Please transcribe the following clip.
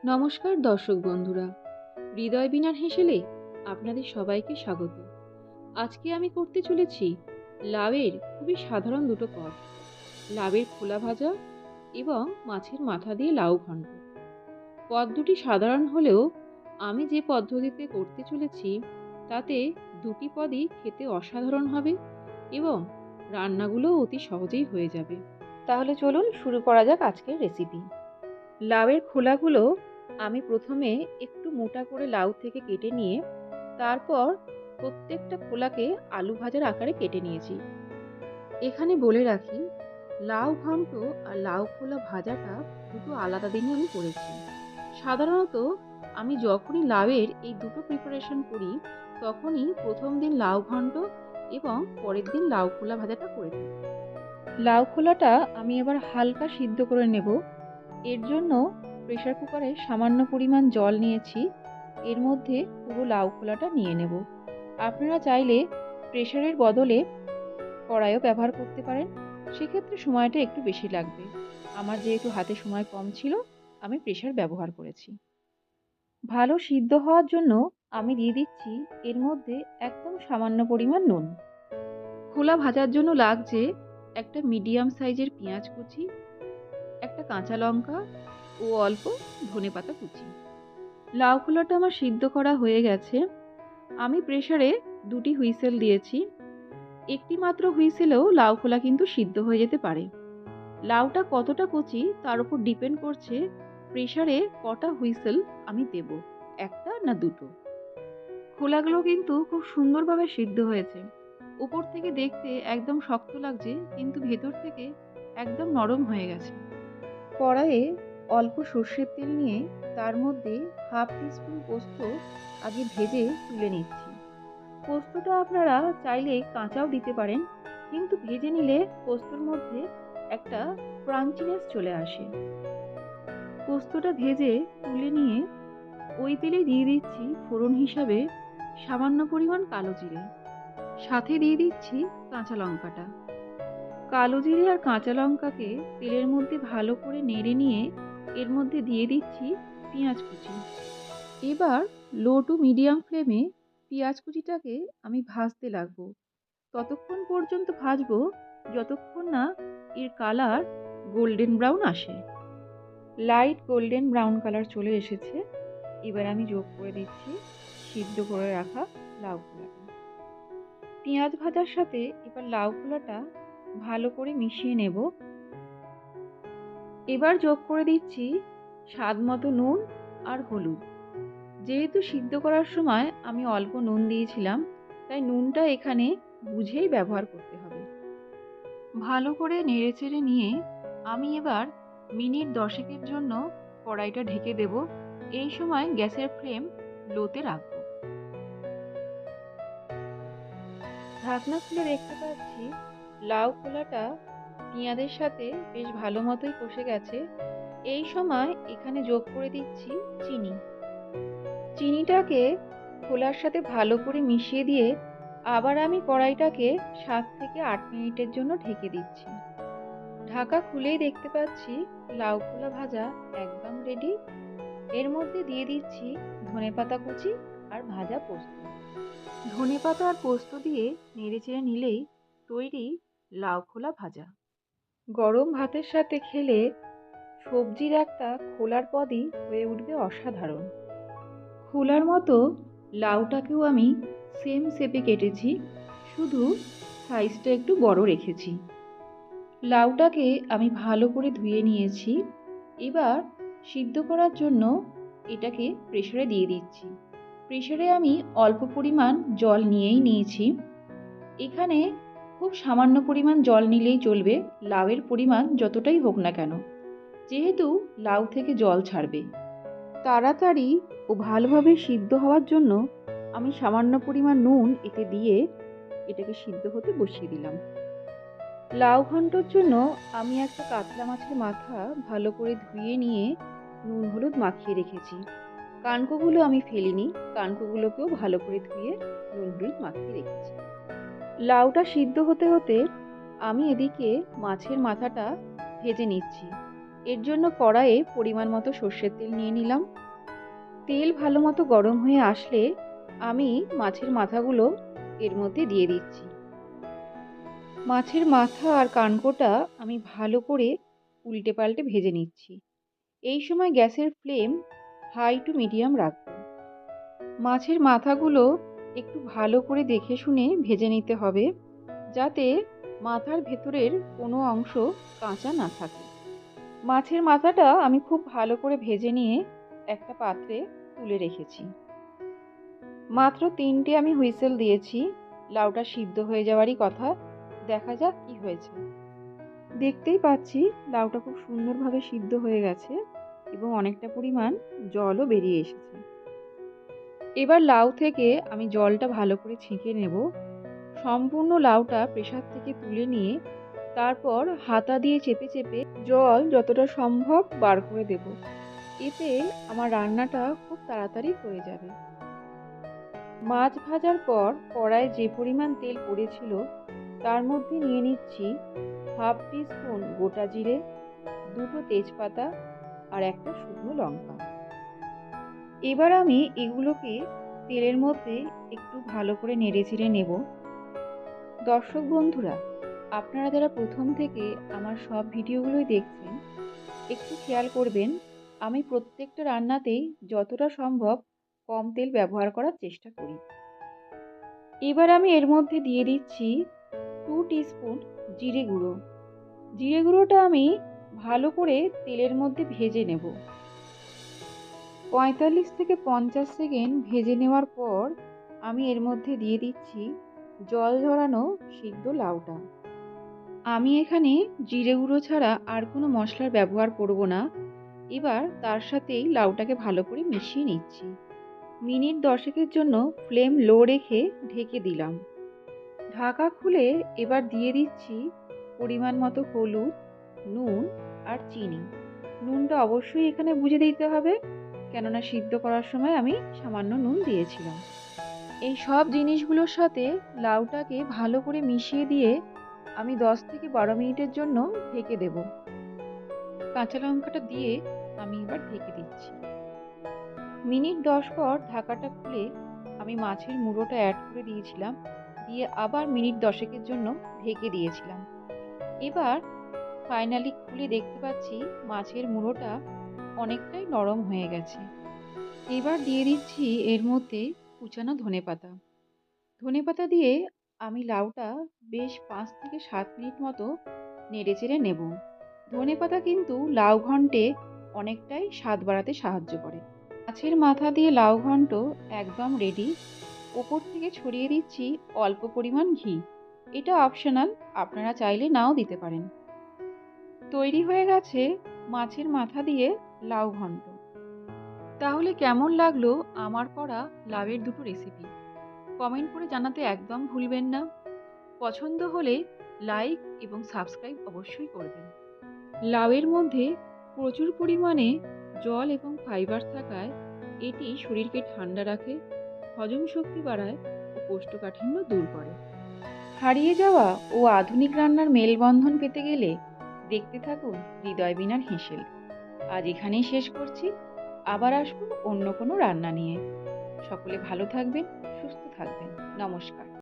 নমস্কার দর্শক বন্ধুরা, হৃদয় বিনার হেসেলে আপনাদের সবাইকে স্বাগত। আজকে আমি করতে চলেছি লাউয়ের খুবই সাধারণ দুটো পদ, লাউয়ের খোলা ভাজা এবং মাছের মাথা দিয়ে লাউ ঘন্ট। পদ দুটি সাধারণ হলেও আমি যে পদ্ধতিতে করতে চলেছি তাতে দুটি পদই খেতে অসাধারণ হবে এবং রান্নাগুলো অতি সহজেই হয়ে যাবে। তাহলে চলুন শুরু করা যাক আজকের রেসিপি। লাউয়ের খোলাগুলো আমি প্রথমে একটু মোটা করে লাউ থেকে কেটে নিয়ে তারপর প্রত্যেকটা খোলাকে আলু ভাজার আকারে কেটে নিয়েছি। এখানে বলে রাখি, লাউ ঘন্ট আর লাউ খোলা ভাজাটা দুটো আলাদা দিনে আমি করেছি। সাধারণত আমি যখনই লাউয়ের এই দুটো প্রিপারেশন করি তখনই প্রথম দিন লাউ ঘন্ট এবং পরের দিন লাউ খোলা ভাজাটা করে থাকি। লাউ খোলাটা আমি এবার হালকা সিদ্ধ করে নেব। এর জন্য প্রেসার কুকারে সামান্য পরিমাণ জল নিয়েছি, এর মধ্যে পুরো লাউ খোলাটা নিয়ে নেব। আপনারা চাইলে প্রেসারের বদলে কড়াইও ব্যবহার করতে পারেন, সেক্ষেত্রে সময়টা একটু বেশি লাগবে। আমার যেহেতু হাতে সময় কম ছিল, আমি প্রেসার ব্যবহার করেছি। ভালো সিদ্ধ হওয়ার জন্য আমি দিয়ে দিচ্ছি এর মধ্যে একদম সামান্য পরিমাণ নুন। খোলা ভাজার জন্য লাগছে একটা মিডিয়াম সাইজের পেঁয়াজ কুচি, একটা কাঁচা লঙ্কা ও অল্প ধনেপাতা কুচি। লাউ খোলাটা আমার সিদ্ধ করা হয়ে গেছে। আমি প্রেসারে দুটি হুইসেল দিয়েছি। একটি মাত্র হুইসেলেও লাউ খোলা কিন্তু সিদ্ধ হয়ে যেতে পারে। লাউটা কতটা কচি তার উপর ডিপেন্ড করছে প্রেসারে কটা হুইসেল আমি দেব, একটা না দুটো। খোলাগুলো কিন্তু খুব সুন্দরভাবে সিদ্ধ হয়েছে। উপর থেকে দেখতে একদম শক্ত লাগছে, কিন্তু ভেতর থেকে একদম নরম হয়ে গেছে। কড়াইয়ে অল্প সর্ষের তেল নিয়ে তার মধ্যে হাফ টিস্পুন পোস্ত আগে ভেজে তুলে নিচ্ছি। পোস্তটা আপনারা চাইলে কাঁচাও দিতে পারেন, কিন্তু ভেজে নিলে পোস্তর মধ্যে একটা ক্রাঞ্চিনেস চলে আসে। পোস্তটা ভেজে তুলে নিয়ে ওই তেলে দিয়ে দিচ্ছি ফোড়ন হিসাবে সামান্য পরিমাণ কালো জিরে, সাথে দিয়ে দিচ্ছি কাঁচা লঙ্কাটা। কালো জিরে আর কাঁচা লঙ্কাকে তেলের মধ্যে ভালো করে নেড়ে নিয়ে এর মধ্যে দিয়ে দিচ্ছি পেঁয়াজ কুচি। এবার লো টু মিডিয়াম ফ্লেমে পেঁয়াজ কুচিটাকে আমি ভাজতে লাগবো। ততক্ষণ পর্যন্ত ভাজবো যতক্ষণ না এর কালার গোল্ডেন ব্রাউন আসে। লাইট গোল্ডেন ব্রাউন কালার চলে এসেছে। এবার আমি যোগ করে দিচ্ছি সিদ্ধ করে রাখা লাউ খোলাটা। পেঁয়াজ ভাজার সাথে এবার লাউ খোলাটা ভালো করে মিশিয়ে নেব। এবার যোগ করে দিচ্ছি স্বাদ মতো নুন আর হলুদ। যেহেতু সিদ্ধ করার সময় আমি অল্প নুন দিয়েছিলাম, তাই নুনটা এখানে বুঝেই ব্যবহার করতে হবে। ভালো করে নেড়েচেড়ে নিয়ে আমি এবার মিনিট 10 জন্য কড়াইটা ঢেকে দেব। এই সময় গ্যাসের ফ্লেম লোতে রাখব। ঢাকনা খুলে দেখতে পাচ্ছি লাউ খোলাটা পেঁয়াজের সাথে বেশ ভালো মতোই কষে গেছে। এই সময় এখানে যোগ করে দিচ্ছি চিনি। চিনিটাকে খোলার সাথে ভালো করে মিশিয়ে দিয়ে আবার আমি কড়াইটাকে 7 থেকে 8 মিনিটের জন্য ঢেকে দিচ্ছি। ঢাকা খুলেই দেখতে পাচ্ছি লাউ খোলা ভাজা একদম রেডি। এর মধ্যে দিয়ে দিচ্ছি ধনেপাতা কুচি আর ভাজা পোস্ত। ধনেপাতা আর পোস্ত দিয়ে নেড়েচেড়ে নিলেই তৈরি লাউ খোলা ভাজা। গরম ভাতের সাথে খেলে সবজির একটা খোলার পদই হয়ে উঠবে অসাধারণ। খোলার মতো লাউটাকেও আমি সেম শেপে কেটেছি, শুধু সাইজটা একটু বড় রেখেছি। লাউটাকে আমি ভালো করে ধুয়ে নিয়েছি। এবার সিদ্ধ করার জন্য এটাকে প্রেসারে দিয়ে দিচ্ছি। প্রেসারে আমি অল্প পরিমাণ জল নিয়েই নিয়েছি। এখানে খুব সামান্য পরিমাণ জল নিলেই চলবে, লাউয়ের পরিমাণ যতটাই হোক না কেন, যেহেতু লাউ থেকে জল ছাড়বে। তাড়াতাড়ি ও ভালোভাবে সিদ্ধ হওয়ার জন্য আমি সামান্য পরিমাণ নুন এতে দিয়ে এটাকে সিদ্ধ হতে বসিয়ে দিলাম। লাউ ঘন্টর জন্য আমি একটা কাতলা মাছের মাথা ভালো করে ধুয়ে নিয়ে নুন হলুদ মাখিয়ে রেখেছি। কানকোগুলো আমি ফেলিনি, কানকোগুলোকেও ভালো করে ধুয়ে নুন হলুদ মাখিয়ে রেখেছি। লাউটা সিদ্ধ হতে হতে আমি এদিকে মাছের মাথাটা ভেজে নিচ্ছি। এর জন্য কড়াইয়ে পরিমাণ মতো সর্ষের তেল নিয়ে নিলাম। তেল ভালো মতো গরম হয়ে আসলে আমি মাছের মাথাগুলো এর মধ্যে দিয়ে দিচ্ছি। মাছের মাথা আর কানকোটা আমি ভালো করে উল্টে পাল্টে ভেজে নিচ্ছি। এই সময় গ্যাসের ফ্লেম হাই টু মিডিয়াম রাখবো। মাছের মাথাগুলো একটু ভালো করে দেখে শুনে ভেজে নিতে হবে, যাতে মাথার ভেতরের কোনো অংশ কাঁচা না থাকে। মাছের মাথাটা আমি খুব ভালো করে ভেজে নিয়ে একটা পাত্রে তুলে রেখেছি। মাত্র 3টে আমি হুইসেল দিয়েছি, লাউটা সিদ্ধ হয়ে যাওয়ারই কথা। দেখা যাক কি হয়েছে। দেখতেই পাচ্ছি লাউটা খুব সুন্দরভাবে সিদ্ধ হয়ে গেছে এবং অনেকটা পরিমাণ জলও বেরিয়ে এসেছে। এবার লাউ থেকে আমি জলটা ভালো করে ছেঁকে নেব। সম্পূর্ণ লাউটা প্রেসার থেকে তুলে নিয়ে তারপর হাতা দিয়ে চেপে চেপে জল যতটা সম্ভব বার করে দেব। এতে আমার রান্নাটা খুব তাড়াতাড়ি হয়ে যাবে। মাছ ভাজার পর কড়াইয়ে যে পরিমাণ তেল পড়েছিল তার মধ্যে নিয়ে নিচ্ছি হাফ টিস্পুন গোটা জিরে, 2টো তেজপাতা আর একটা শুকনো লঙ্কা। এবার আমি এগুলোকে তেলের মধ্যে একটু ভালো করে নেড়েচেড়ে নেব। দর্শক বন্ধুরা, আপনারা যারা প্রথম থেকে আমার সব ভিডিওগুলোই দেখছেন, একটু খেয়াল করবেন আমি প্রত্যেকটা রান্নাতেই যতটা সম্ভব কম তেল ব্যবহার করার চেষ্টা করি। এবার আমি এর মধ্যে দিয়ে দিচ্ছি 2 টিস্পুন জিরে গুঁড়ো। জিরে গুঁড়োটা আমি ভালো করে তেলের মধ্যে ভেজে নেব। 45 থেকে 50 সেকেন্ড ভেজে নেওয়ার পর আমি এর মধ্যে দিয়ে দিচ্ছি জল ঝরানো সিদ্ধ লাউটা। আমি এখানে জিরে গুঁড়ো ছাড়া আর কোনো মশলার ব্যবহার করব না। এবার তার সাথেই লাউটাকে ভালো করে মিশিয়ে নিচ্ছি। মিনিট 10 জন্য ফ্লেম লো রেখে ঢেকে দিলাম। ঢাকা খুলে এবার দিয়ে দিচ্ছি পরিমাণ মতো হলুদ, নুন আর চিনি। নুনটা অবশ্যই এখানে বুঝে দিতে হবে, কেননা সিদ্ধ করার সময় আমি সামান্য নুন দিয়েছিলাম। এই সব জিনিসগুলোর সাথে লাউটাকে ভালো করে মিশিয়ে দিয়ে আমি 10 থেকে 12 মিনিটের জন্য ঢেকে দেব। কাঁচা লঙ্কাটা দিয়ে আমি এবার ঢেকে দিচ্ছি। মিনিট 10 পর ঢাকাটা খুলে আমি মাছের মুড়োটা অ্যাড করে দিয়েছিলাম, দিয়ে আবার মিনিট 10 জন্য ঢেকে দিয়েছিলাম। এবার ফাইনালি খুলে দেখতে পাচ্ছি মাছের মুড়োটা অনেকটাই নরম হয়ে গেছে। এবার দিয়ে দিচ্ছি এর মধ্যে কুচানো ধনেপাতা। ধনেপাতা দিয়ে আমি লাউটা বেশ 5 থেকে 7 মিনিট মতো নেড়েচেড়ে নেব। ধনেপাতা কিন্তু লাউ ঘন্টে অনেকটাই স্বাদ বাড়াতে সাহায্য করে। মাছের মাথা দিয়ে লাউ ঘন্ট একদম রেডি। ওপর থেকে ছড়িয়ে দিচ্ছি অল্প পরিমাণ ঘি। এটা অপশনাল, আপনারা চাইলে নাও দিতে পারেন। তৈরি হয়ে গেছে মাছের মাথা দিয়ে লাউ ঘন্ট। তাহলে কেমন লাগলো আমার করা লাউয়ের দুটো রেসিপি? কমেন্ট করে জানাতে একদম ভুলবেন না। পছন্দ হলে লাইক এবং সাবস্ক্রাইব অবশ্যই করবেন। লাউয়ের মধ্যে প্রচুর পরিমাণে জল এবং ফাইবার থাকায় এটি শরীরকে ঠান্ডা রাখে, হজম শক্তি বাড়ায় ও কোষ্ঠকাঠিন্য দূর করে। হারিয়ে যাওয়া ও আধুনিক রান্নার মেলবন্ধন পেতে গেলে দেখতে থাকুন হৃদয় বীণার হেঁসেল। আজ এখানেই শেষ করছি। আবার আসবো অন্য কোনো রান্না নিয়ে। সকলে ভালো থাকবেন, সুস্থ থাকবেন। নমস্কার।